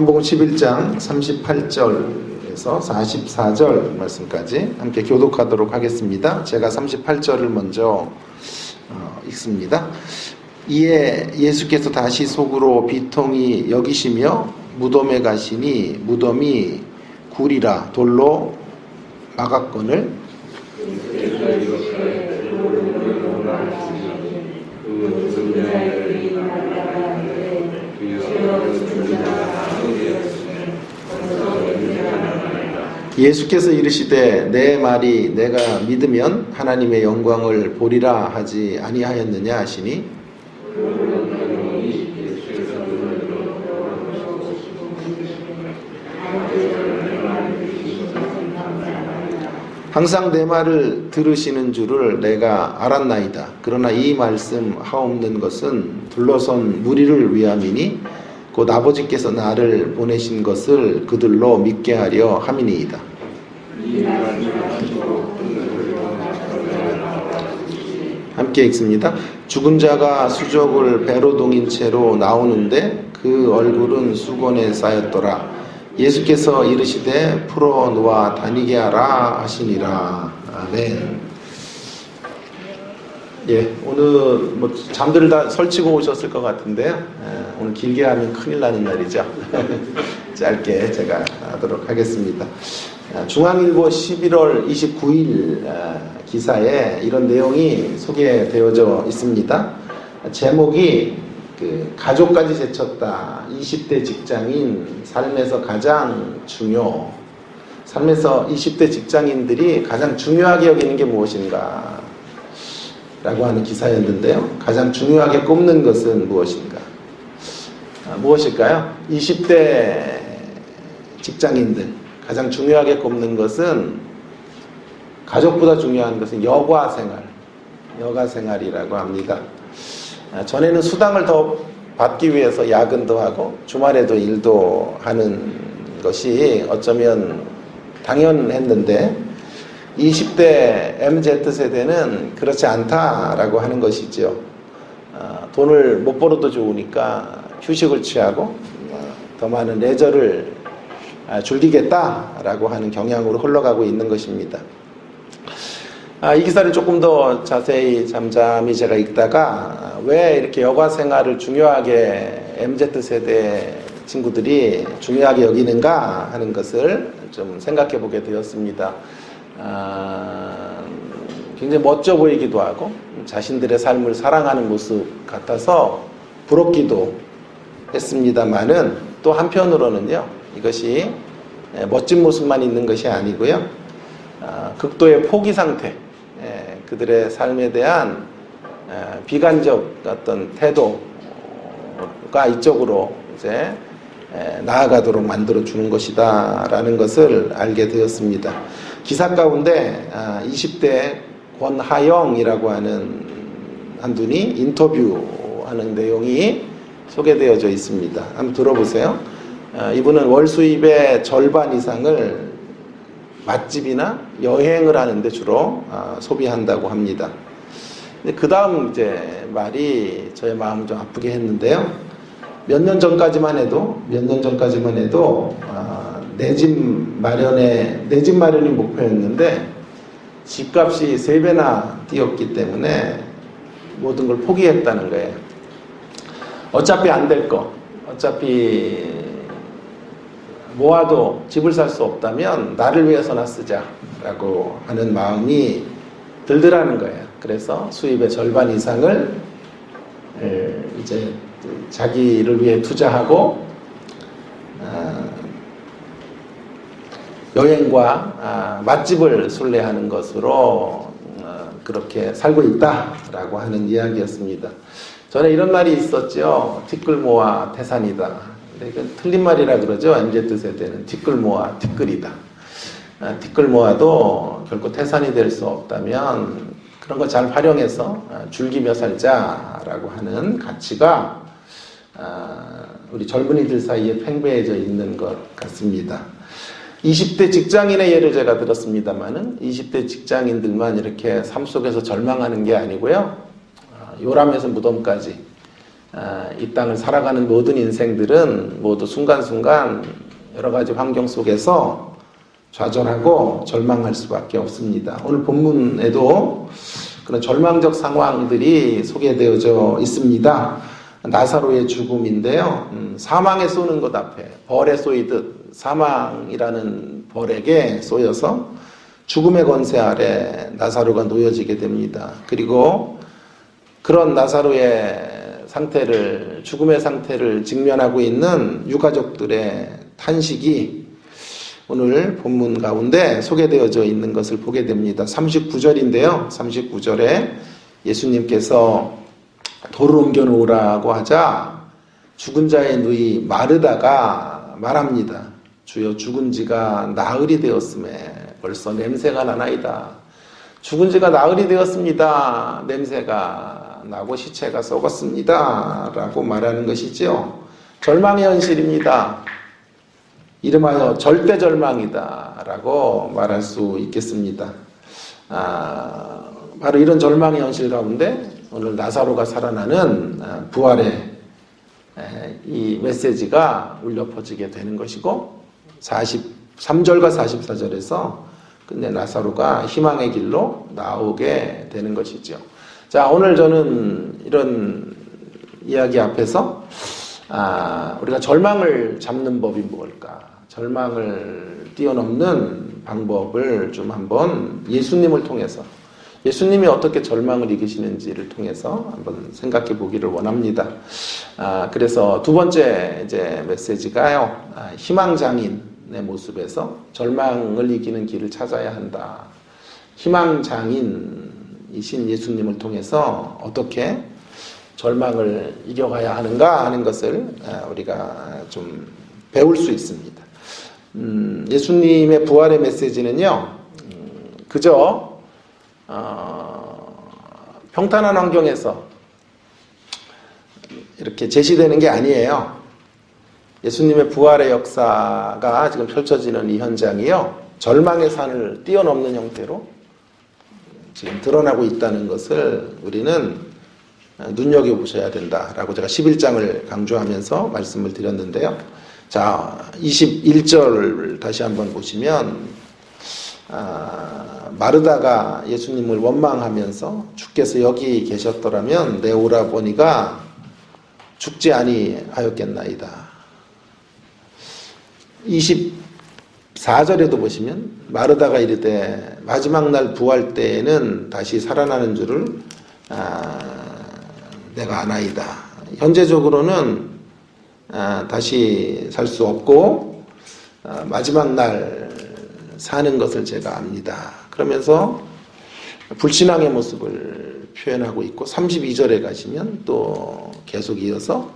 요한복음 11장 38절에서 44절 말씀까지 함께 교독하도록 하겠습니다. 제가 38절을 먼저 읽습니다. 이에 예수께서 다시 속으로 비통히 여기시며 무덤에 가시니 무덤이 굴이라 돌로 막았거늘 예수께서 이르시되 내 말이 내가 믿으면 하나님의 영광을 보리라 하지 아니하였느냐 하시니 항상 내 말을 들으시는 줄을 내가 알았나이다. 그러나 이 말씀 하옵는 것은 둘러선 무리를 위함이니 곧 아버지께서 나를 보내신 것을 그들로 믿게 하려 함이니이다. 함께 읽습니다. 죽은 자가 수족을 배로 동인 채로 나오는데 그 얼굴은 수건에 쌓였더라. 예수께서 이르시되 풀어 놓아 다니게 하라 하시니라. 아멘. 예, 오늘 뭐 잠들다 설치고 오셨을 것 같은데요. 오늘 길게 하면 큰일 나는 날이죠. 짧게 제가 하도록 하겠습니다. 중앙일보 11월 29일 기사에 이런 내용이 소개되어져 있습니다. 제목이 가족까지 제쳤다. 20대 직장인 삶에서 가장 삶에서 20대 직장인들이 가장 중요하게 여기는 게 무엇인가 라고 하는 기사였는데요. 가장 중요하게 꼽는 것은 무엇인가? 무엇일까요? 20대 직장인들 가장 중요하게 꼽는 것은 가족보다 중요한 것은 여가 생활이라고 합니다. 전에는 수당을 더 받기 위해서 야근도 하고 주말에도 일도 하는 것이 어쩌면 당연했는데 20대 MZ세대는 그렇지 않다라고 하는 것이죠. 돈을 못 벌어도 좋으니까 휴식을 취하고 더 많은 레저를 즐기겠다라고 하는 경향으로 흘러가고 있는 것입니다. 이 기사를 조금 더 자세히 잠잠히 제가 읽다가 왜 이렇게 여가 생활을 중요하게 MZ세대 친구들이 중요하게 여기는가 하는 것을 좀 생각해 보게 되었습니다. 굉장히 멋져 보이기도 하고 자신들의 삶을 사랑하는 모습 같아서 부럽기도 했습니다만은 또 한편으로는요, 이것이 멋진 모습만 있는 것이 아니고요, 극도의 포기 상태, 그들의 삶에 대한 비관적 어떤 태도가 이쪽으로 이제 나아가도록 만들어 주는 것이다라는 것을 알게 되었습니다. 기사 가운데 20대 권하영이라고 하는 한 분이 인터뷰하는 내용이 소개되어져 있습니다. 한번 들어보세요. 이분은 월 수입의 절반 이상을 맛집이나 여행을 하는데 주로 소비한다고 합니다. 근데 그 다음 이제 말이 저의 마음을 좀 아프게 했는데요. 몇 년 전까지만 해도 내 집 마련이 목표였는데 집값이 3배나 뛰었기 때문에 모든 걸 포기했다는 거예요. 어차피 안 될 거, 어차피 모아도 집을 살 수 없다면 나를 위해서나 쓰자라고 하는 마음이 들더라는 거예요. 그래서 수입의 절반 이상을 이제 자기를 위해 투자하고 여행과 맛집을 순례하는 것으로 그렇게 살고 있다라고 하는 이야기였습니다. 전에 이런 말이 있었죠. 티끌 모아 태산이다. 이건 틀린 말이라 그러죠. MZ세대는 티끌 모아 티끌이다. 티끌 모아도 결코 태산이 될 수 없다면 그런 거 잘 활용해서 즐기며 살자라고 하는 가치가 우리 젊은이들 사이에 팽배해져 있는 것 같습니다. 20대 직장인의 예를 제가 들었습니다만은 20대 직장인들만 이렇게 삶 속에서 절망하는 게 아니고요. 요람에서 무덤까지 이 땅을 살아가는 모든 인생들은 모두 순간순간 여러 가지 환경 속에서 좌절하고 절망할 수밖에 없습니다. 오늘 본문에도 그런 절망적 상황들이 소개되어져 있습니다. 나사로의 죽음인데요. 사망에 쏘는 것 앞에 벌에 쏘이듯 사망이라는 벌에게 쏘여서 죽음의 권세 아래 나사로가 놓여지게 됩니다. 그리고 그런 나사로의 상태를, 죽음의 상태를 직면하고 있는 유가족들의 탄식이 오늘 본문 가운데 소개되어져 있는 것을 보게 됩니다. 39절인데요. 39절에 예수님께서 돌을 옮겨 놓으라고 하자 죽은 자의 누이 마르다가 말합니다. 주여, 죽은 지가 나흘이 되었음에 벌써 냄새가 나나이다. 죽은 지가 나흘이 되었습니다. 냄새가 나고 시체가 썩었습니다. 라고 말하는 것이지요. 절망의 현실입니다. 이름하여 절대 절망이다 라고 말할 수 있겠습니다. 바로 이런 절망의 현실 가운데 오늘 나사로가 살아나는 부활의 이 메시지가 울려 퍼지게 되는 것이고, 43절과 44절에서 끝내 나사로가 희망의 길로 나오게 되는 것이죠. 자, 오늘 저는 이런 이야기 앞에서 우리가 절망을 잡는 법이 무엇일까? 절망을 뛰어넘는 방법을 좀 한번 예수님을 통해서, 예수님이 어떻게 절망을 이기시는지를 통해서 한번 생각해 보기를 원합니다. 그래서 두 번째 이제 메시지가요, 희망장인의 모습에서 절망을 이기는 길을 찾아야 한다. 희망장인이신 예수님을 통해서 어떻게 절망을 이겨가야 하는가 하는 것을 우리가 좀 배울 수 있습니다. 예수님의 부활의 메시지는요, 그저 평탄한 환경에서 이렇게 제시되는 게 아니에요. 예수님의 부활의 역사가 지금 펼쳐지는 이 현장이요, 절망의 산을 뛰어넘는 형태로 지금 드러나고 있다는 것을 우리는 눈여겨보셔야 된다라고 제가 11장을 강조하면서 말씀을 드렸는데요. 자, 21절을 다시 한번 보시면 마르다가 예수님을 원망하면서 주께서 여기 계셨더라면 내 오라버니가 죽지 아니하였겠나이다. 24절에도 보시면 마르다가 이르되 마지막 날 부활 때에는 다시 살아나는 줄을 내가 아나이다. 현재적으로는 다시 살 수 없고 마지막 날 사는 것을 제가 압니다. 그러면서 불신앙의 모습을 표현하고 있고, 32절에 가시면 또 계속 이어서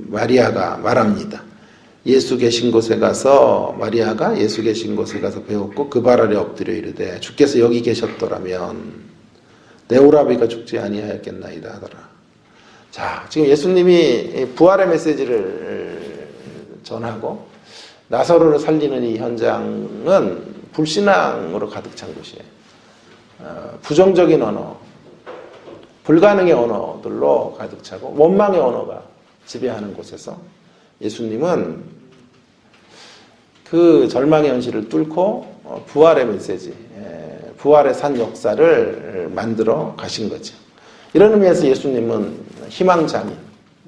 마리아가 말합니다. 예수 계신 곳에 가서, 마리아가 예수 계신 곳에 가서 배웠고 그 발 아래 엎드려 이르되 주께서 여기 계셨더라면 내 오라비가 죽지 아니하였겠나이다 하더라. 자, 지금 예수님이 부활의 메시지를 전하고 나사로를 살리는 이 현장은 불신앙으로 가득 찬 곳이에요. 부정적인 언어, 불가능의 언어들로 가득 차고 원망의 언어가 지배하는 곳에서 예수님은 그 절망의 현실을 뚫고 부활의 메시지, 부활의 산 역사를 만들어 가신 거죠. 이런 의미에서 예수님은 희망장인,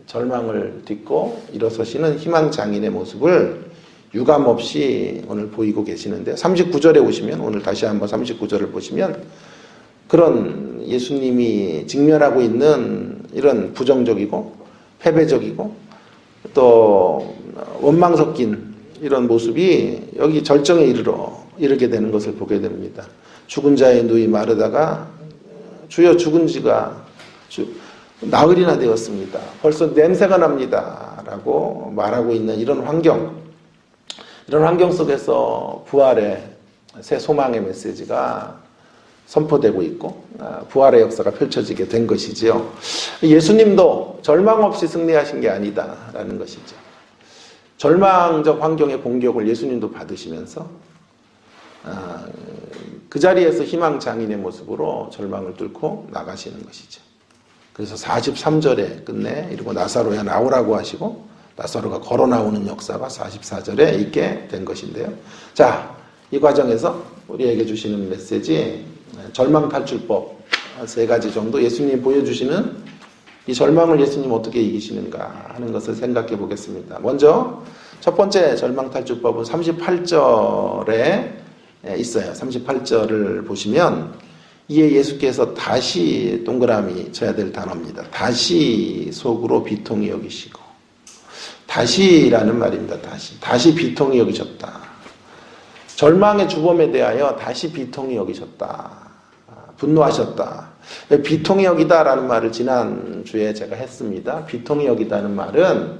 절망을 딛고 일어서시는 희망장인의 모습을 유감없이 오늘 보이고 계시는데, 39절에 오시면, 오늘 다시 한번 39절을 보시면 그런 예수님이 직면하고 있는 이런 부정적이고 패배적이고 또 원망 섞인 이런 모습이 여기 절정에 이르게 되는 것을 보게 됩니다. 죽은 자의 누이 마르다가 주여, 죽은 지가 나흘이나 되었습니다. 벌써 냄새가 납니다. 라고 말하고 있는 이런 환경 속에서 부활의 새 소망의 메시지가 선포되고 있고 부활의 역사가 펼쳐지게 된 것이지요. 예수님도 절망 없이 승리하신 게 아니다라는 것이죠. 절망적 환경의 공격을 예수님도 받으시면서 그 자리에서 희망장인의 모습으로 절망을 뚫고 나가시는 것이죠. 그래서 43절에 끝내 이러고 나사로야 나오라고 하시고 나사로가 걸어 나오는 역사가 44절에 있게 된 것인데요. 자, 이 과정에서 우리에게 주시는 메시지, 절망탈출법 3가지 정도 예수님이 보여주시는 이 절망을 예수님 어떻게 이기시는가 하는 것을 생각해 보겠습니다. 먼저 첫 번째 절망탈출법은 38절에 있어요. 38절을 보시면 이에 예수께서 다시 동그라미 쳐야 될 단어입니다. 다시 속으로 비통히 여기시고, 다시라는 말입니다. 다시 비통히 여기셨다. 절망의 주범에 대하여 다시 비통히 여기셨다. 분노하셨다. 비통히 여기다라는 말을 지난주에 제가 했습니다. 비통히 여기다는 말은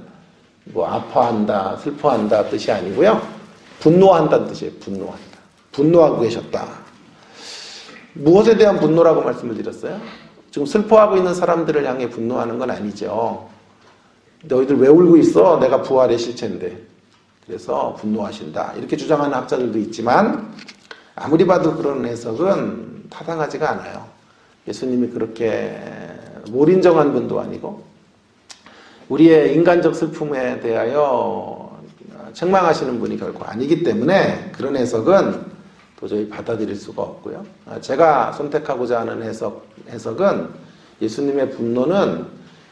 뭐 아파한다, 슬퍼한다 뜻이 아니고요. 분노한다는 뜻이에요. 분노하고 계셨다. 무엇에 대한 분노라고 말씀을 드렸어요? 지금 슬퍼하고 있는 사람들을 향해 분노하는 건 아니죠. 너희들 왜 울고 있어? 내가 부활의 실체인데. 그래서 분노하신다. 이렇게 주장하는 학자들도 있지만 아무리 봐도 그런 해석은 타당하지가 않아요. 예수님이 그렇게 몰인정한 분도 아니고 우리의 인간적 슬픔에 대하여 책망하시는 분이 결코 아니기 때문에 그런 해석은 도저히 받아들일 수가 없고요. 제가 선택하고자 하는 해석은 예수님의 분노는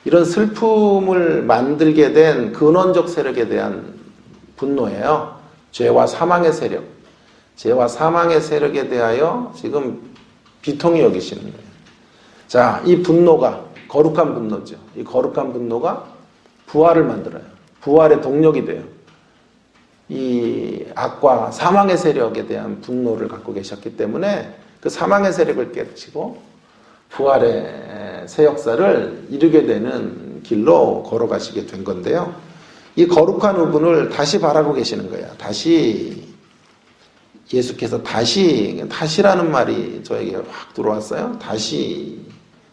이런 슬픔을 만들게 된 근원적 세력에 대한 분노예요. 죄와 사망의 세력에 대하여 지금 비통히 여기시는 거예요. 자, 이 분노가 거룩한 분노죠. 이 거룩한 분노가 부활을 만들어요. 부활의 동력이 돼요. 이 악과 사망의 세력에 대한 분노를 갖고 계셨기 때문에 그 사망의 세력을 깨치고 부활의 새 역사를 이루게 되는 길로 걸어가시게 된 건데요. 이 거룩한 부분을 다시 바라고 계시는 거예요. 다시 예수께서 다시라는 말이 저에게 확 들어왔어요. 다시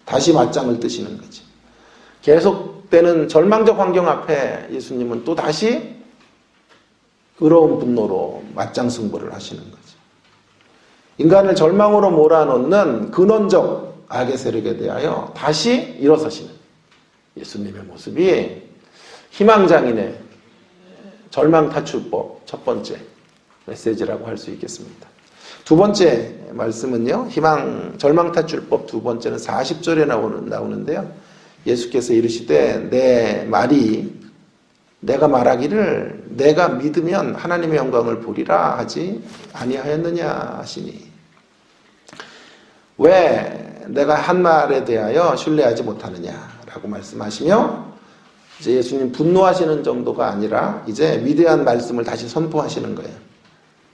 맞짱을 뜨시는 거죠. 계속되는 절망적 환경 앞에 예수님은 또 다시 의로운 분노로 맞짱 승부를 하시는 거죠. 인간을 절망으로 몰아넣는 근원적 악의 세력에 대하여 다시 일어서시는 예수님의 모습이 희망장인의 절망탈출법 첫 번째 메시지라고 할 수 있겠습니다. 두 번째 말씀은요. 절망탈출법 두 번째는 40절에 나오는데요. 예수께서 이르시되 내가 말하기를 내가 믿으면 하나님의 영광을 보리라 하지 아니하였느냐 하시니, 왜 내가 한 말에 대하여 신뢰하지 못하느냐라고 말씀하시며 이제 예수님 분노하시는 정도가 아니라 이제 위대한 말씀을 다시 선포하시는 거예요.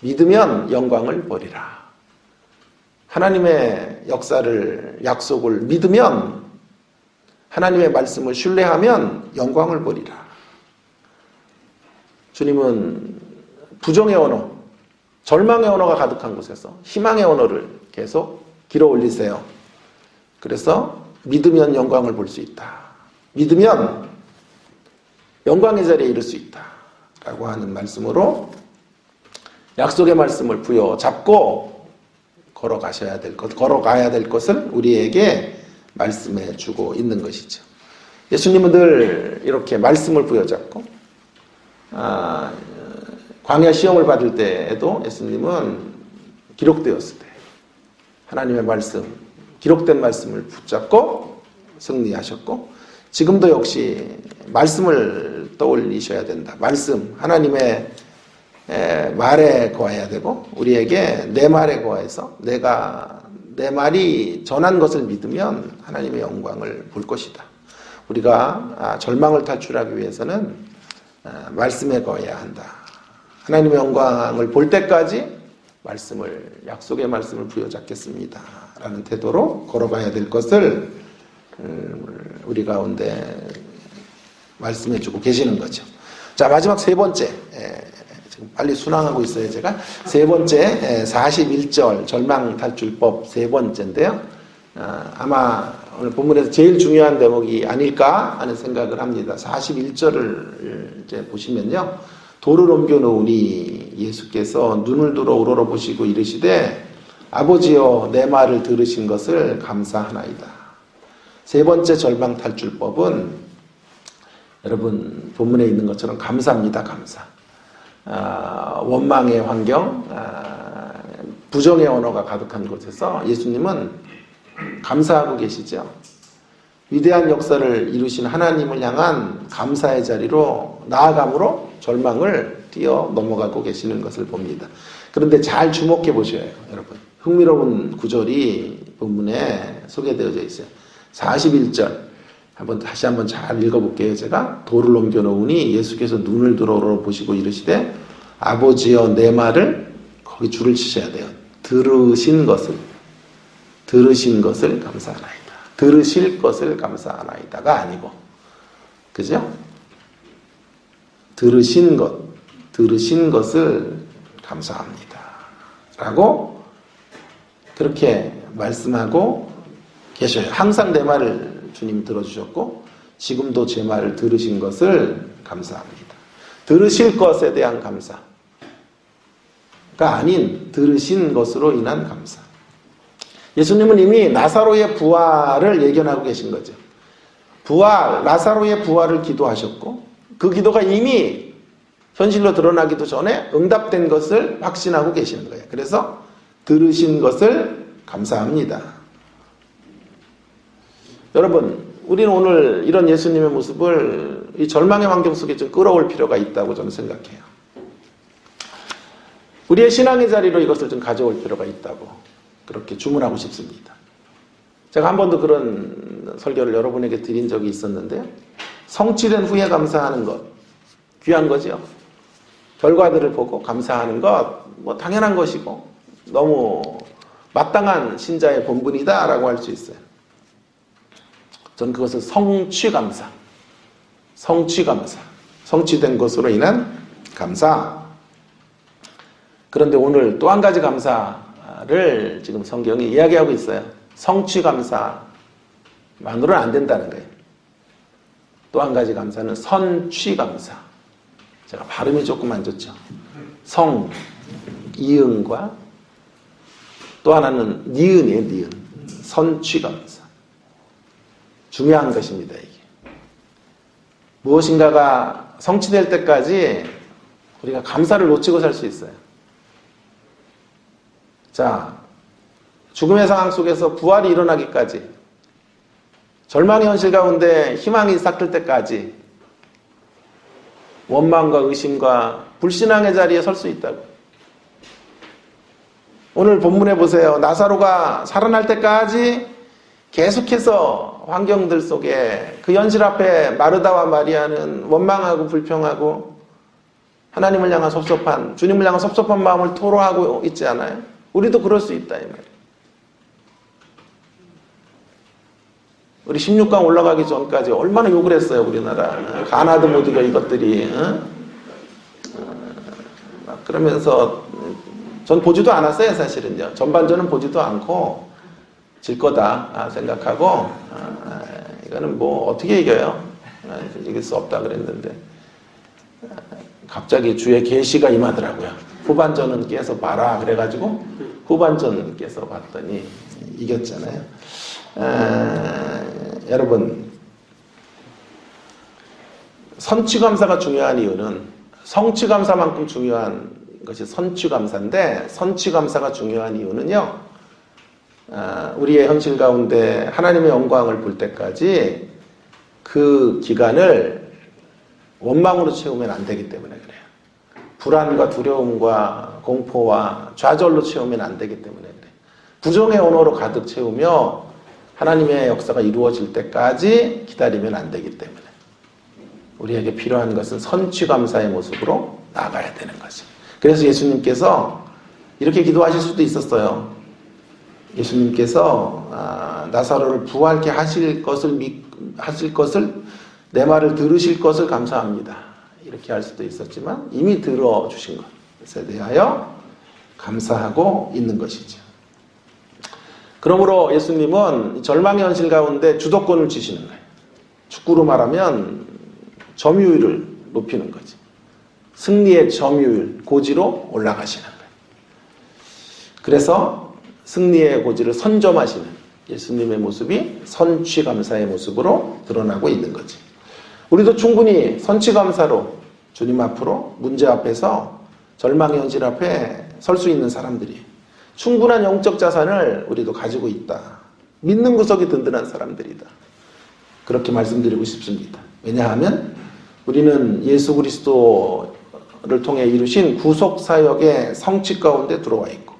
믿으면 영광을 보리라. 하나님의 역사를, 약속을 믿으면, 하나님의 말씀을 신뢰하면 영광을 보리라. 주님은 부정의 언어, 절망의 언어가 가득한 곳에서 희망의 언어를 계속 길어 올리세요. 그래서 믿으면 영광을 볼 수 있다. 믿으면 영광의 자리에 이를 수 있다. 라고 하는 말씀으로 약속의 말씀을 부여잡고 걸어가야 될 것을 우리에게 말씀해 주고 있는 것이죠. 예수님은 늘 이렇게 말씀을 부여잡고 광야 시험을 받을 때에도 예수님은 기록되었을 때 하나님의 말씀, 기록된 말씀을 붙잡고 승리하셨고, 지금도 역시 말씀을 떠올리셔야 된다. 말씀, 하나님의 말에 거해야 되고, 우리에게 내 말에 거해서 내 말이 전한 것을 믿으면 하나님의 영광을 볼 것이다. 우리가 절망을 탈출하기 위해서는 말씀에 거해야 한다. 하나님의 영광을 볼 때까지 약속의 말씀을 부여잡겠습니다. 라는 태도로 걸어가야 될 것을 우리 가운데 말씀해 주고 계시는 거죠. 자, 마지막 세 번째. 지금 빨리 순항하고 있어요, 제가. 세 번째, 41절 절망탈출법 세 번째인데요. 아마 오늘 본문에서 제일 중요한 대목이 아닐까 하는 생각을 합니다. 41절을 이제 보시면요. 돌을 옮겨 놓으니 예수께서 눈을 들어 우러러 보시고 이르시되 아버지여 내 말을 들으신 것을 감사하나이다. 세 번째 절망 탈출법은 여러분 본문에 있는 것처럼 감사입니다. 감사. 원망의 환경, 부정의 언어가 가득한 곳에서 예수님은 감사하고 계시죠. 위대한 역사를 이루신 하나님을 향한 감사의 자리로 나아감으로 절망을 뛰어 넘어가고 계시는 것을 봅니다. 그런데 잘 주목해 보셔야 해요, 여러분. 흥미로운 구절이 본문에 소개되어져 있어요. 41절. 다시 한번 잘 읽어볼게요. 제가 돌을 옮겨놓으니 예수께서 눈을 들어 보시고 이르시되 아버지여 내 말을, 거기 줄을 치셔야 돼요. 들으신 것을 감사하나이다. 들으실 것을 감사하나이다가 아니고, 그죠? 들으신 것을 감사합니다. 라고 그렇게 말씀하고 계셔요. 항상 내 말을 주님 들어주셨고 지금도 제 말을 들으신 것을 감사합니다. 들으실 것에 대한 감사가 아닌 들으신 것으로 인한 감사. 예수님은 이미 나사로의 부활을 예견하고 계신 거죠. 나사로의 부활을 기도하셨고 그 기도가 이미 현실로 드러나기도 전에 응답된 것을 확신하고 계시는 거예요. 그래서 들으신 것을 감사합니다. 여러분, 우리는 오늘 이런 예수님의 모습을 이 절망의 환경 속에 좀 끌어올 필요가 있다고 저는 생각해요. 우리의 신앙의 자리로 이것을 좀 가져올 필요가 있다고 그렇게 주문하고 싶습니다. 제가 한 번도 그런 설교를 여러분에게 드린 적이 있었는데요. 성취된 후에 감사하는 것, 귀한 거죠. 결과들을 보고 감사하는 것, 뭐 당연한 것이고 너무 마땅한 신자의 본분이다라고 할 수 있어요. 저는 그것을 성취감사, 성취된 것으로 인한 감사. 그런데 오늘 또 한 가지 감사를 지금 성경이 이야기하고 있어요. 성취감사만으로는 안 된다는 거예요. 또 한 가지 감사는 선취감사. 제가 발음이 조금 안 좋죠. 이응과 또 하나는 니은이에요, 니은. 선취감사. 중요한 것입니다, 이게. 무엇인가가 성취될 때까지 우리가 감사를 놓치고 살 수 있어요. 자, 죽음의 상황 속에서 부활이 일어나기까지, 절망의 현실 가운데 희망이 싹틀 때까지 원망과 의심과 불신앙의 자리에 설 수 있다고. 오늘 본문에 보세요. 나사로가 살아날 때까지 계속해서 환경들 속에 그 현실 앞에 마르다와 마리아는 원망하고 불평하고 하나님을 향한 섭섭한, 주님을 향한 섭섭한 마음을 토로하고 있지 않아요? 우리도 그럴 수 있다 이 말이에요. 우리 16강 올라가기 전까지 얼마나 욕을 했어요, 우리나라. 가나도 못 이겨 이것들이. 그러면서 전 보지도 않았어요, 사실은요. 전반전은 보지도 않고 질 거다 생각하고 이거는 뭐 어떻게 이겨요? 이길 수 없다 그랬는데 갑자기 주의 계시가 임하더라고요. 후반전은 깨서 봐라 그래가지고 후반전 깨서 봤더니 이겼잖아요. 여러분, 선취감사가 중요한 이유는 성취감사만큼 중요한 것이 선취감사인데, 선취감사가 중요한 이유는요, 우리의 현실 가운데 하나님의 영광을 볼 때까지 그 기간을 원망으로 채우면 안 되기 때문에 그래요. 불안과 두려움과 공포와 좌절로 채우면 안 되기 때문에 그래요. 부정의 언어로 가득 채우며 하나님의 역사가 이루어질 때까지 기다리면 안 되기 때문에 우리에게 필요한 것은 선취감사의 모습으로 나아가야 되는 것이죠. 그래서 예수님께서 이렇게 기도하실 수도 있었어요. 예수님께서 나사로를 부활케 하실 것을 내 말을 들으실 것을 감사합니다. 이렇게 할 수도 있었지만 이미 들어주신 것에 대하여 감사하고 있는 것이죠. 그러므로 예수님은 절망의 현실 가운데 주도권을 쥐시는 거예요. 축구로 말하면 점유율을 높이는 거죠. 승리의 점유율, 고지로 올라가시는 거예요. 그래서 승리의 고지를 선점하시는 예수님의 모습이 선취감사의 모습으로 드러나고 있는 거지. 우리도 충분히 선취감사로 주님 앞으로 문제 앞에서 절망의 현실 앞에 설 수 있는 사람들이 충분한 영적 자산을 우리도 가지고 있다. 믿는 구석이 든든한 사람들이다. 그렇게 말씀드리고 싶습니다. 왜냐하면 우리는 예수 그리스도를 통해 이루신 구속사역의 성취 가운데 들어와 있고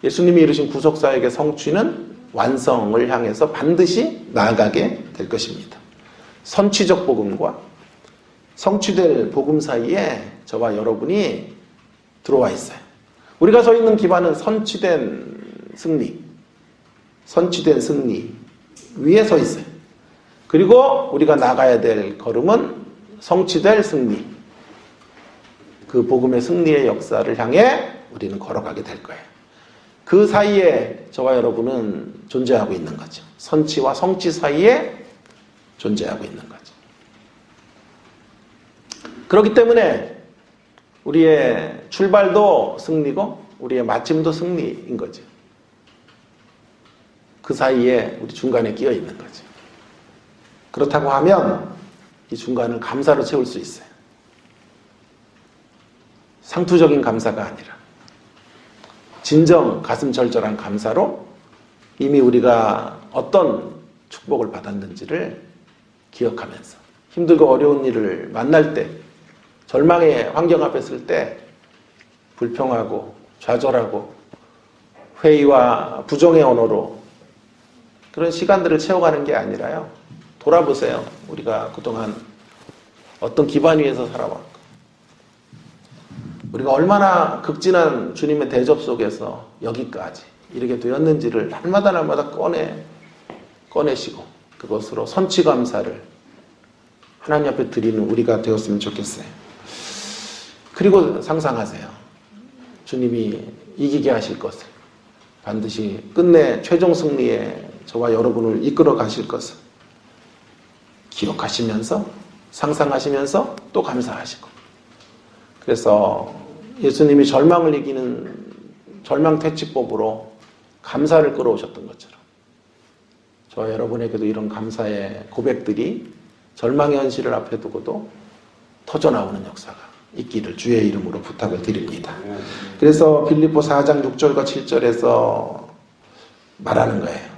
예수님이 이루신 구속사역의 성취는 완성을 향해서 반드시 나아가게 될 것입니다. 선취적 복음과 성취될 복음 사이에 저와 여러분이 들어와 있어요. 우리가 서 있는 기반은 선취된 승리 위에 서 있어요. 그리고 우리가 나가야 될 걸음은 성취될 승리, 그 복음의 승리의 역사를 향해 우리는 걸어가게 될 거예요. 그 사이에 저와 여러분은 존재하고 있는 거죠. 선취와 성취 사이에 존재하고 있는 거죠. 그렇기 때문에 우리의 출발도 승리고 우리의 마침도 승리인 거죠. 그 사이에 우리 중간에 끼어 있는 거죠. 그렇다고 하면 이 중간을 감사로 채울 수 있어요. 상투적인 감사가 아니라 진정 가슴 절절한 감사로 이미 우리가 어떤 축복을 받았는지를 기억하면서 힘들고 어려운 일을 만날 때 절망의 환경 앞에 설 때 불평하고 좌절하고 회의와 부정의 언어로 그런 시간들을 채워가는 게 아니라요. 돌아보세요. 우리가 그동안 어떤 기반 위에서 살아왔고 우리가 얼마나 극진한 주님의 대접 속에서 여기까지 이렇게 되었는지를 날마다 꺼내시고 그것으로 선취감사를 하나님 앞에 드리는 우리가 되었으면 좋겠어요. 그리고 상상하세요. 주님이 이기게 하실 것을 반드시 끝내 최종 승리에 저와 여러분을 이끌어 가실 것을 기억하시면서 상상하시면서 또 감사하시고 그래서 예수님이 절망을 이기는 절망퇴치법으로 감사를 끌어오셨던 것처럼 저와 여러분에게도 이런 감사의 고백들이 절망의 현실을 앞에 두고도 터져나오는 역사가 있기를 주의 이름으로 부탁을 드립니다. 그래서 빌립보 4장 6절과 7절에서 말하는 거예요.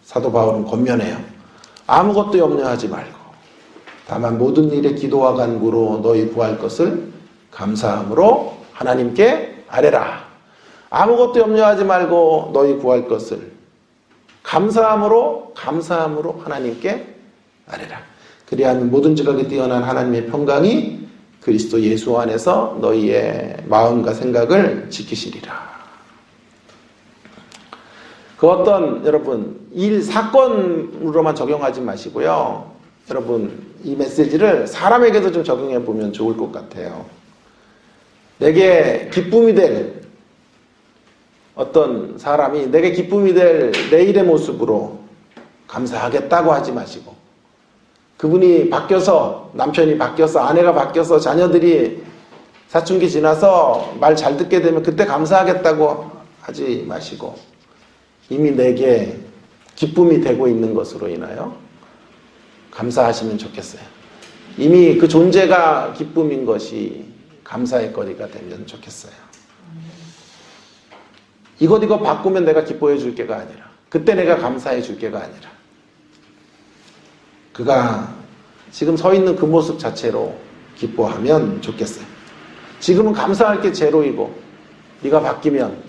사도 바울은 권면해요. 아무것도 염려하지 말고 다만 모든 일에 기도와 간구로 너희 구할 것을 감사함으로 하나님께 아뢰라. 아무것도 염려하지 말고 너희 구할 것을 감사함으로 하나님께 아뢰라. 그리하면 모든 지각에 뛰어난 하나님의 평강이 그리스도 예수 안에서 너희의 마음과 생각을 지키시리라. 그 어떤 여러분 일 사건으로만 적용하지 마시고요. 여러분 이 메시지를 사람에게도 좀 적용해 보면 좋을 것 같아요. 내게 기쁨이 될 어떤 사람이 내게 기쁨이 될 내일의 모습으로 감사하겠다고 하지 마시고 그분이 바뀌어서 남편이 바뀌어서 아내가 바뀌어서 자녀들이 사춘기 지나서 말 잘 듣게 되면 그때 감사하겠다고 하지 마시고 이미 내게 기쁨이 되고 있는 것으로 인하여 감사하시면 좋겠어요. 이미 그 존재가 기쁨인 것이 감사의 거리가 되면 좋겠어요. 이것 바꾸면 내가 기뻐해 줄 게가 아니라 그때 내가 감사해 줄 게가 아니라 그가 지금 서 있는 그 모습 자체로 기뻐하면 좋겠어요. 지금은 감사할 게 제로이고 네가 바뀌면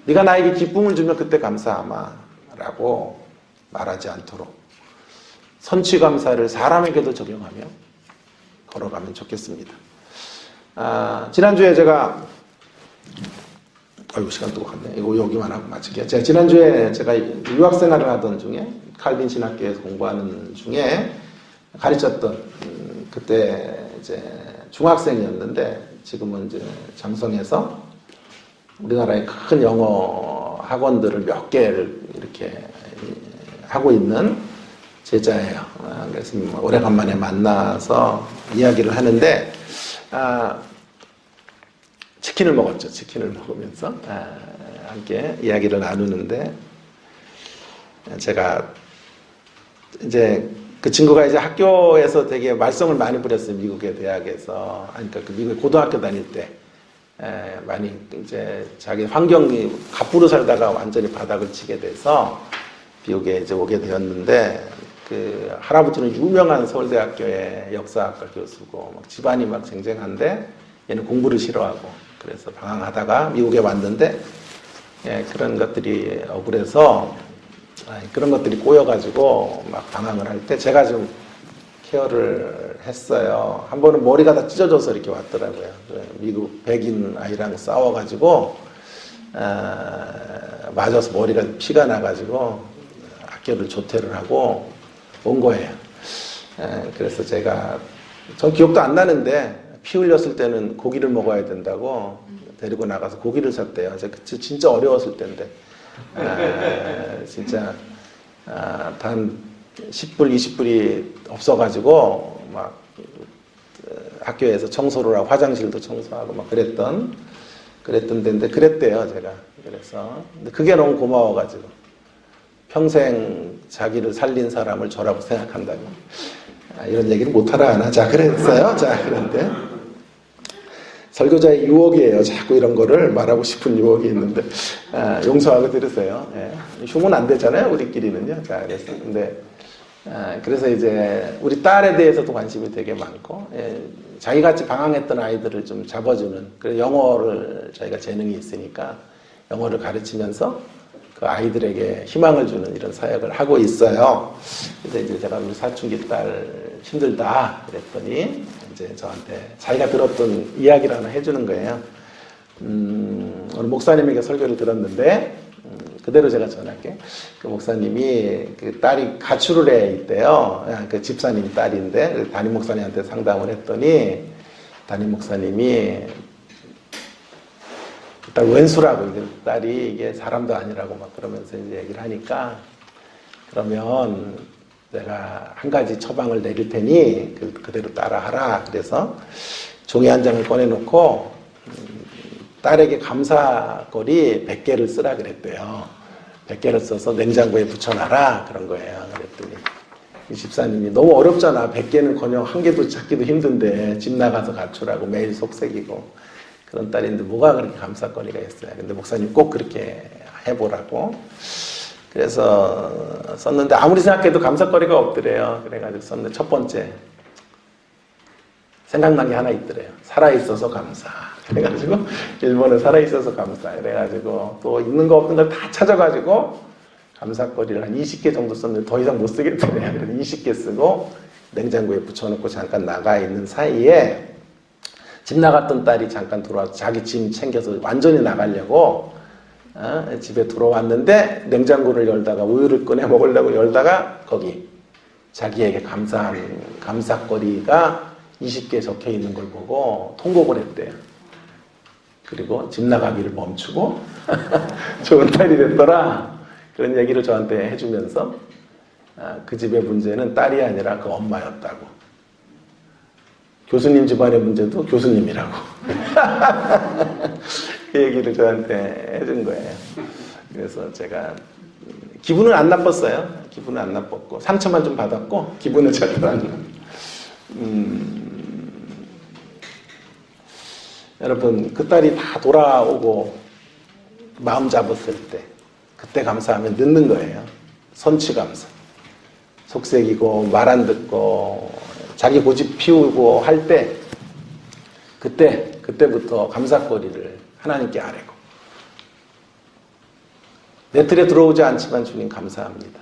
네가 나에게 기쁨을 주면 그때 감사하마 라고 말하지 않도록 선취감사를 사람에게도 적용하며 걸어가면 좋겠습니다. 지난주에 제가 시간 또 갔네. 이거 여기만 하고 마칠게요. 지난주에 제가 유학생활을 하던 중에 칼빈 신학교에서 공부하는 중에 가르쳤던 그때 이제 중학생이었는데 지금은 이제 장성에서 우리나라의 큰 영어 학원들을 몇 개를 이렇게 하고 있는 제자예요. 그래서 오래간만에 만나서 이야기를 하는데 치킨을 먹었죠. 치킨을 먹으면서 함께 이야기를 나누는데 제가 이제 그 친구가 이제 학교에서 되게 말썽을 많이 부렸어요. 미국의 대학에서. 그러니까 그 미국의 고등학교 다닐 때. 많이 이제 자기 환경이 갑부로 살다가 완전히 바닥을 치게 돼서 미국에 이제 오게 되었는데, 그 할아버지는 유명한 서울대학교의 역사학과 교수고 막 집안이 막 쟁쟁한데 얘는 공부를 싫어하고, 그래서 방황하다가 미국에 왔는데 그런 것들이 억울해서 그런 것들이 꼬여가지고 막 방황을 할 때 제가 좀 케어를 했어요. 한 번은 머리가 다 찢어져서 이렇게 왔더라고요. 미국 백인 아이랑 싸워가지고 맞아서 머리가 피가 나가지고 학교를 조퇴를 하고 온 거예요. 그래서 제가 전 기억도 안 나는데 피 흘렸을 때는 고기를 먹어야 된다고 데리고 나가서 고기를 샀대요. 제가 진짜 어려웠을 때인데 진짜 단 10불, 20불이 없어가지고 막 학교에서 청소를 하고 화장실도 청소하고 막 그랬던 데인데 그랬대요, 제가. 그래서 근데 그게 너무 고마워가지고 평생 자기를 살린 사람을 저라고 생각한다고. 이런 얘기를 못하라 안 하자 그랬어요. 자, 그런데 설교자의 유혹이에요. 자꾸 이런 거를 말하고 싶은 유혹이 있는데 용서하고 들으세요. 흉은 안 되잖아요, 우리끼리는요. 자, 그래서 근데 그래서 이제 우리 딸에 대해서도 관심이 되게 많고, 자기같이 방황했던 아이들을 좀 잡아주는, 그래서 영어를 저희가 재능이 있으니까 영어를 가르치면서 그 아이들에게 희망을 주는 이런 사역을 하고 있어요. 그래서 이제 제가 우리 사춘기 딸 힘들다 그랬더니 이제 저한테 자기가 들었던 이야기를 하나 해주는 거예요. 오늘 목사님에게 설교를 들었는데 그대로 제가 전할게. 그 목사님이 그 딸이 가출을 해 있대요. 그 집사님 딸인데 담임 목사님한테 상담을 했더니 담임 목사님이 딸 왼수라고, 딸이 이게 사람도 아니라고 막 그러면서 이제 얘기를 하니까, 그러면 내가 한 가지 처방을 내릴 테니 그대로 따라하라. 그래서 종이 한 장을 꺼내놓고 딸에게 감사거리 100개를 쓰라 그랬대요. 100개를 써서 냉장고에 붙여놔라 그런 거예요. 그랬더니 이 집사님이 너무 어렵잖아. 100개는커녕 한 개도 찾기도 힘든데 집 나가서 가출하고 매일 속색이고 그런 딸인데 뭐가 그렇게 감사거리가 있어요. 근데 목사님 꼭 그렇게 해보라고. 그래서 썼는데 아무리 생각해도 감사거리가 없더래요. 그래가지고 썼는데 첫 번째 생각난 게 하나 있더래요. 살아있어서 감사. 그래가지고 일본에 살아있어서 감사. 그래가지고 또 있는 거 없는 걸 다 찾아가지고 감사거리를 한 20개 정도 썼는데 더 이상 못 쓰겠더래요. 그래서 20개 쓰고 냉장고에 붙여놓고 잠깐 나가 있는 사이에 집 나갔던 딸이 잠깐 들어와서 자기 짐 챙겨서 완전히 나가려고 집에 들어왔는데 냉장고를 열다가 우유를 꺼내 먹으려고 열다가 거기 자기에게 감사한 감사거리가 20개 적혀 있는 걸 보고 통곡을 했대요. 그리고 집 나가기를 멈추고 좋은 딸이 됐더라. 그런 얘기를 저한테 해주면서 그 집의 문제는 딸이 아니라 그 엄마였다고. 교수님 집안의 문제도 교수님이라고. 그 얘기를 저한테 해준 거예요. 그래서 제가 기분은 안 나빴어요. 기분은 안 나빴고 상처만 좀 받았고 기분은 절대 안 나빴어요. 여러분, 그 딸이 다 돌아오고 마음 잡았을 때 그때 감사하면 늦는 거예요. 선취감사. 속색이고 말 안 듣고 자기 고집 피우고 할 때 그때부터 감사거리를 하나님께 아뢰고, 내 틀에 들어오지 않지만 주님 감사합니다.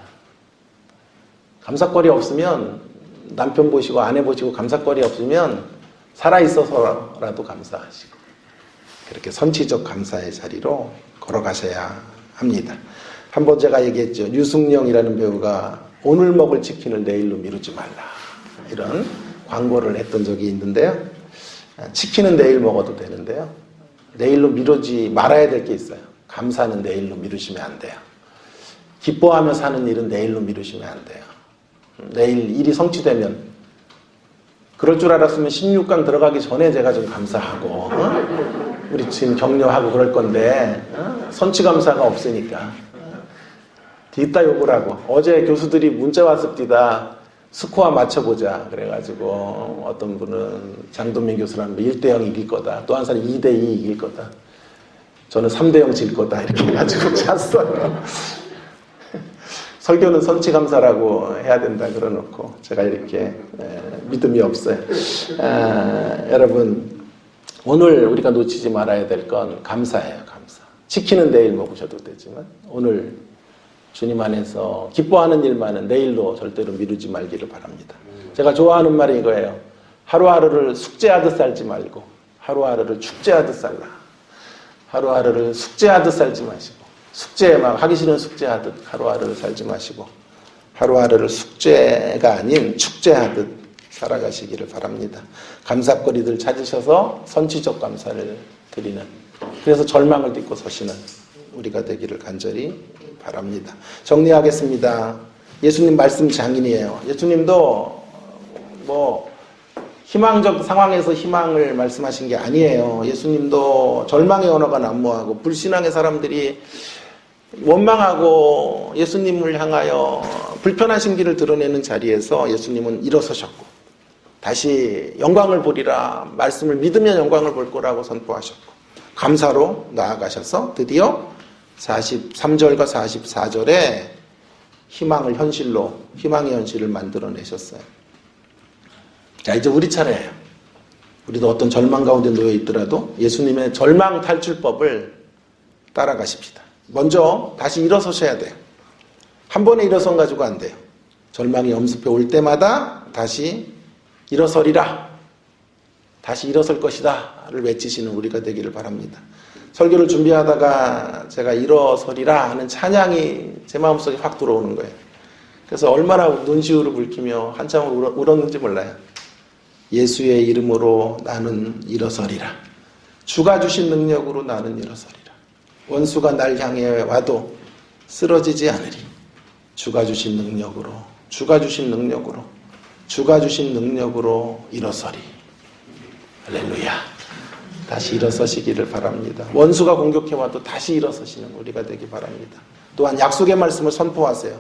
감사거리 없으면 남편 보시고 아내 보시고 감사거리 없으면 살아있어서라도 감사하시고 그렇게 선취적 감사의 자리로 걸어가셔야 합니다. 한번 제가 얘기했죠. 류승룡이라는 배우가 오늘 먹을 치킨을 내일로 미루지 말라 이런 광고를 했던 적이 있는데요. 치킨은 내일 먹어도 되는데요. 내일로 미루지 말아야 될 게 있어요. 감사는 내일로 미루시면 안 돼요. 기뻐하며 사는 일은 내일로 미루시면 안 돼요. 내일 일이 성취되면, 그럴 줄 알았으면 16강 들어가기 전에 제가 좀 감사하고 우리 지금 격려하고 그럴 건데 선취감사가 없으니까 뒤따 욕을 하고, 어제 교수들이 문자 왔습니다. 스코어 맞춰보자. 그래가지고 어떤 분은 장동민 교수라는 1대0 이길 거다. 또 한 사람이 2대2 이길 거다. 저는 3대0 질 거다. 이렇게 해가지고 잤어요. 설교는 선치감사라고 해야 된다 그러놓고 제가 이렇게 믿음이 없어요. 여러분, 오늘 우리가 놓치지 말아야 될 건 감사예요. 감사. 치킨은 내일 먹으셔도 되지만 오늘 주님 안에서 기뻐하는 일만은 내일로 절대로 미루지 말기를 바랍니다. 제가 좋아하는 말이 이거예요. 하루하루를 숙제하듯 살지 말고 하루하루를 축제하듯 살라. 하루하루를 숙제하듯 살지 마시고, 숙제 막 하기 싫은 숙제하듯 하루하루를 살지 마시고 하루하루를 숙제가 아닌 축제하듯 살아가시기를 바랍니다. 감사거리들 찾으셔서 선취적 감사를 드리는, 그래서 절망을 딛고 서시는 우리가 되기를 간절히 바랍니다. 정리하겠습니다. 예수님 말씀 장인이에요. 예수님도 희망적 상황에서 희망을 말씀하신 게 아니에요. 예수님도 절망의 언어가 난무하고 불신앙의 사람들이 원망하고 예수님을 향하여 불편하신 길을 드러내는 자리에서 예수님은 일어서셨고 다시 영광을 보리라, 말씀을 믿으면 영광을 볼 거라고 선포하셨고 감사로 나아가셔서 드디어 43절과 44절에 희망의 현실을 만들어내셨어요. 자, 이제 우리 차례예요. 우리도 어떤 절망 가운데 놓여 있더라도 예수님의 절망 탈출법을 따라가십시다. 먼저 다시 일어서셔야 돼요. 한 번에 일어선 가지고 안 돼요. 절망이 엄습해 올 때마다 다시 일어서리라, 다시 일어설 것이다를 외치시는 우리가 되기를 바랍니다. 설교를 준비하다가 제가 일어서리라 하는 찬양이 제 마음속에 확 들어오는 거예요. 그래서 얼마나 눈시울을 붉히며 한참 울었는지 몰라요. 예수의 이름으로 나는 일어서리라. 주가 주신 능력으로 나는 일어서리라. 원수가 날 향해 와도 쓰러지지 않으리. 주가 주신 능력으로 일어서리. 할렐루야. 다시 일어서시기를 바랍니다. 원수가 공격해와도 다시 일어서시는 우리가 되기 바랍니다. 또한 약속의 말씀을 선포하세요.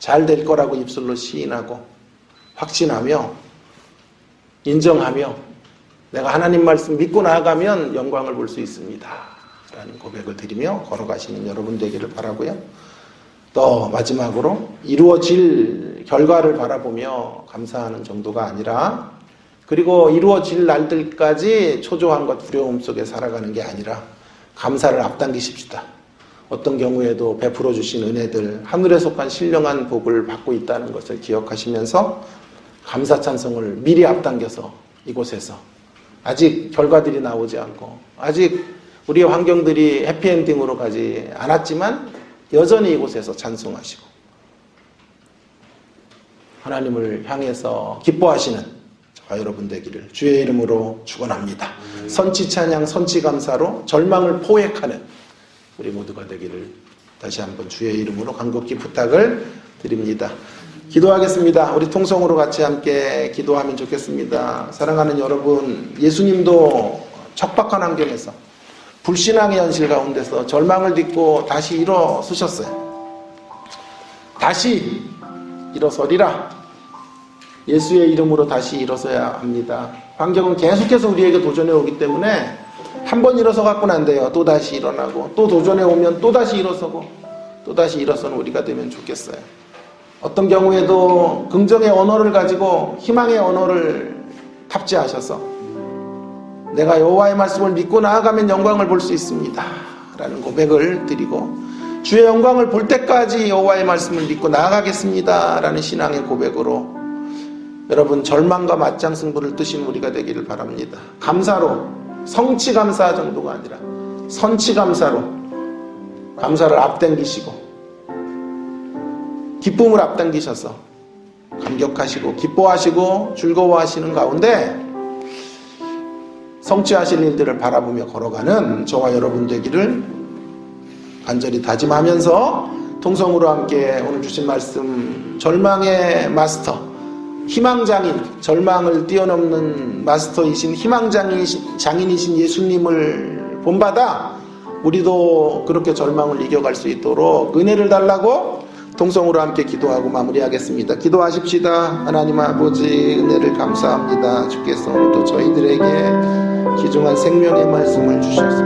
잘 될 거라고 입술로 시인하고 확신하며 인정하며 내가 하나님 말씀 믿고 나아가면 영광을 볼 수 있습니다 라는 고백을 드리며 걸어가시는 여러분 되기를 바라고요. 또 마지막으로 이루어질 결과를 바라보며 감사하는 정도가 아니라, 그리고 이루어질 날들까지 초조함과 두려움 속에 살아가는 게 아니라 감사를 앞당기십시다. 어떤 경우에도 베풀어 주신 은혜들, 하늘에 속한 신령한 복을 받고 있다는 것을 기억하시면서 감사 찬송을 미리 앞당겨서 이곳에서, 아직 결과들이 나오지 않고 아직 우리의 환경들이 해피엔딩으로 가지 않았지만 여전히 이곳에서 찬송하시고 하나님을 향해서 기뻐하시는 저와 여러분 되기를 주의 이름으로 축원합니다. 선치 찬양, 선치 감사로 절망을 포획하는 우리 모두가 되기를 다시 한번 주의 이름으로 간곡히 부탁을 드립니다. 기도하겠습니다. 우리 통성으로 같이 함께 기도하면 좋겠습니다. 사랑하는 여러분, 예수님도 척박한 환경에서 불신앙의 현실 가운데서 절망을 딛고 다시 일어서셨어요. 다시 일어서리라. 예수의 이름으로 다시 일어서야 합니다. 환경은 계속해서 우리에게 도전해 오기 때문에 한 번 일어서 갖고는 안 돼요. 또 다시 일어나고, 또 도전해 오면 또 다시 일어서고, 또 다시 일어서는 우리가 되면 좋겠어요. 어떤 경우에도 긍정의 언어를 가지고 희망의 언어를 탑재하셔서 내가 여호와의 말씀을 믿고 나아가면 영광을 볼 수 있습니다 라는 고백을 드리고, 주의 영광을 볼 때까지 여호와의 말씀을 믿고 나아가겠습니다 라는 신앙의 고백으로 여러분 절망과 맞짱 승부를 뜨신 우리가 되기를 바랍니다. 감사로, 성취감사 정도가 아니라 선취감사로 감사를 앞당기시고 기쁨을 앞당기셔서 감격하시고 기뻐하시고 즐거워하시는 가운데 성취하실 일들을 바라보며 걸어가는 저와 여러분 되기를 간절히 다짐하면서 통성으로 함께 오늘 주신 말씀, 절망의 마스터, 희망장인, 절망을 뛰어넘는 마스터이신 희망장인이신 예수님을 본받아 우리도 그렇게 절망을 이겨갈 수 있도록 은혜를 달라고 통성으로 함께 기도하고 마무리하겠습니다. 기도하십시다. 하나님 아버지, 은혜를 감사합니다. 주께서 오늘도 저희들에게 귀중한 생명의 말씀을 주셔서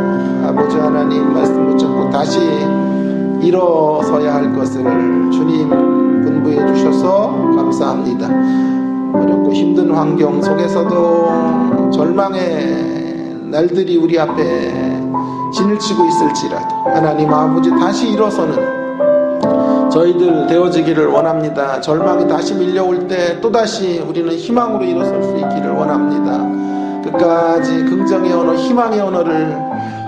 아버지 하나님 말씀 붙잡고 다시 일어서야 할 것을 주님 분부해 주셔서 감사합니다. 어렵고 힘든 환경 속에서도 절망의 날들이 우리 앞에 진을 치고 있을지라도 하나님 아버지 다시 일어서는 저희들 되어지기를 원합니다. 절망이 다시 밀려올 때 또다시 우리는 희망으로 일어설 수 있기를 원합니다. 끝까지 긍정의 언어, 희망의 언어를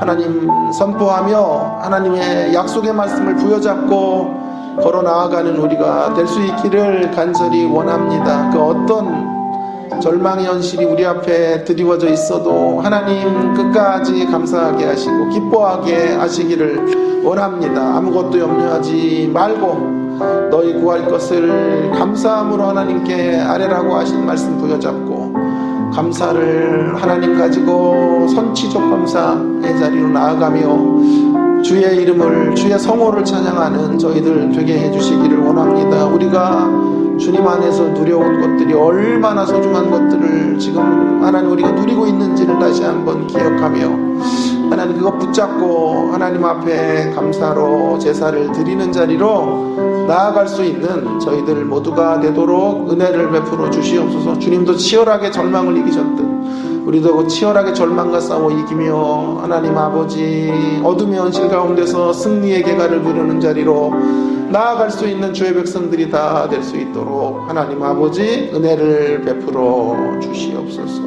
하나님 선포하며 하나님의 약속의 말씀을 부여잡고 걸어 나아가는 우리가 될 수 있기를 간절히 원합니다. 그 어떤 절망의 현실이 우리 앞에 드리워져 있어도 하나님 끝까지 감사하게 하시고 기뻐하게 하시기를 원합니다. 아무것도 염려하지 말고 너희 구할 것을 감사함으로 하나님께 아뢰라고 하신 말씀 부여잡고 감사를 하나님 가지고 선취적 감사의 자리로 나아가며 주의 이름을, 주의 성호를 찬양하는 저희들 되게 해주시기를 원합니다. 우리가 주님 안에서 누려온 것들이 얼마나 소중한 것들을 지금 하나님 우리가 누리고 있는지를 다시 한번 기억하며 하나님 그것 붙잡고 하나님 앞에 감사로 제사를 드리는 자리로 나아갈 수 있는 저희들 모두가 되도록 은혜를 베풀어 주시옵소서. 주님도 치열하게 절망을 이기셨듯 우리도 치열하게 절망과 싸워 이기며 하나님 아버지 어둠의 현실 가운데서 승리의 계가를 부르는 자리로 나아갈 수 있는 주의 백성들이 다 될 수 있도록 하나님 아버지 은혜를 베풀어 주시옵소서.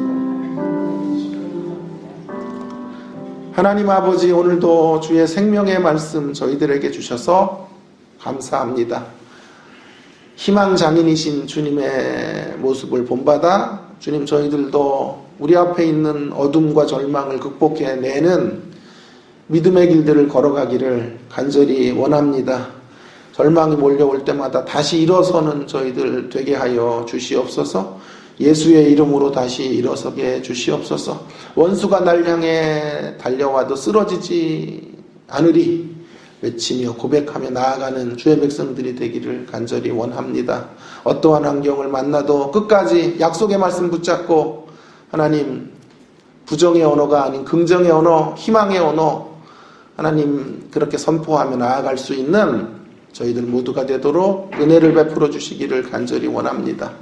하나님 아버지 오늘도 주의 생명의 말씀 저희들에게 주셔서 감사합니다. 희망장인이신 주님의 모습을 본받아 주님 저희들도 우리 앞에 있는 어둠과 절망을 극복해내는 믿음의 길들을 걸어가기를 간절히 원합니다. 절망이 몰려올 때마다 다시 일어서는 저희들 되게 하여 주시옵소서. 예수의 이름으로 다시 일어서게 해 주시옵소서. 원수가 날 향해 달려와도 쓰러지지 않으리 외치며 고백하며 나아가는 주의 백성들이 되기를 간절히 원합니다. 어떠한 환경을 만나도 끝까지 약속의 말씀 붙잡고 하나님 부정의 언어가 아닌 긍정의 언어, 희망의 언어 하나님 그렇게 선포하며 나아갈 수 있는 저희들 모두가 되도록 은혜를 베풀어 주시기를 간절히 원합니다.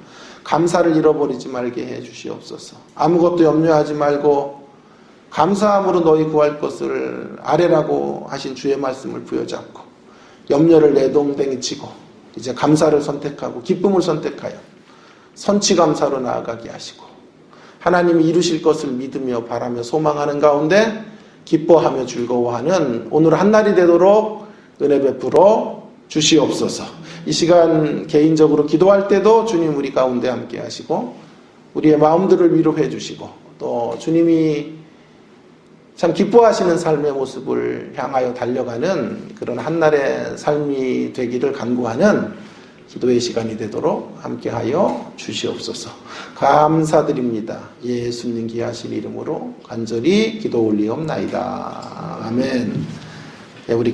감사를 잃어버리지 말게 해 주시옵소서. 아무것도 염려하지 말고 감사함으로 너희 구할 것을 아뢰라고 하신 주의 말씀을 부여잡고 염려를 내동댕이치고 이제 감사를 선택하고 기쁨을 선택하여 선취감사로 나아가게 하시고 하나님이 이루실 것을 믿으며 바라며 소망하는 가운데 기뻐하며 즐거워하는 오늘 한날이 되도록 은혜 베풀어 주시옵소서. 이 시간 개인적으로 기도할 때도 주님 우리 가운데 함께 하시고 우리의 마음들을 위로해 주시고 또 주님이 참 기뻐하시는 삶의 모습을 향하여 달려가는 그런 한날의 삶이 되기를 간구하는 기도의 시간이 되도록 함께하여 주시옵소서. 감사드립니다. 예수님 귀하신 이름으로 간절히 기도 올리옵나이다. 아멘. 우리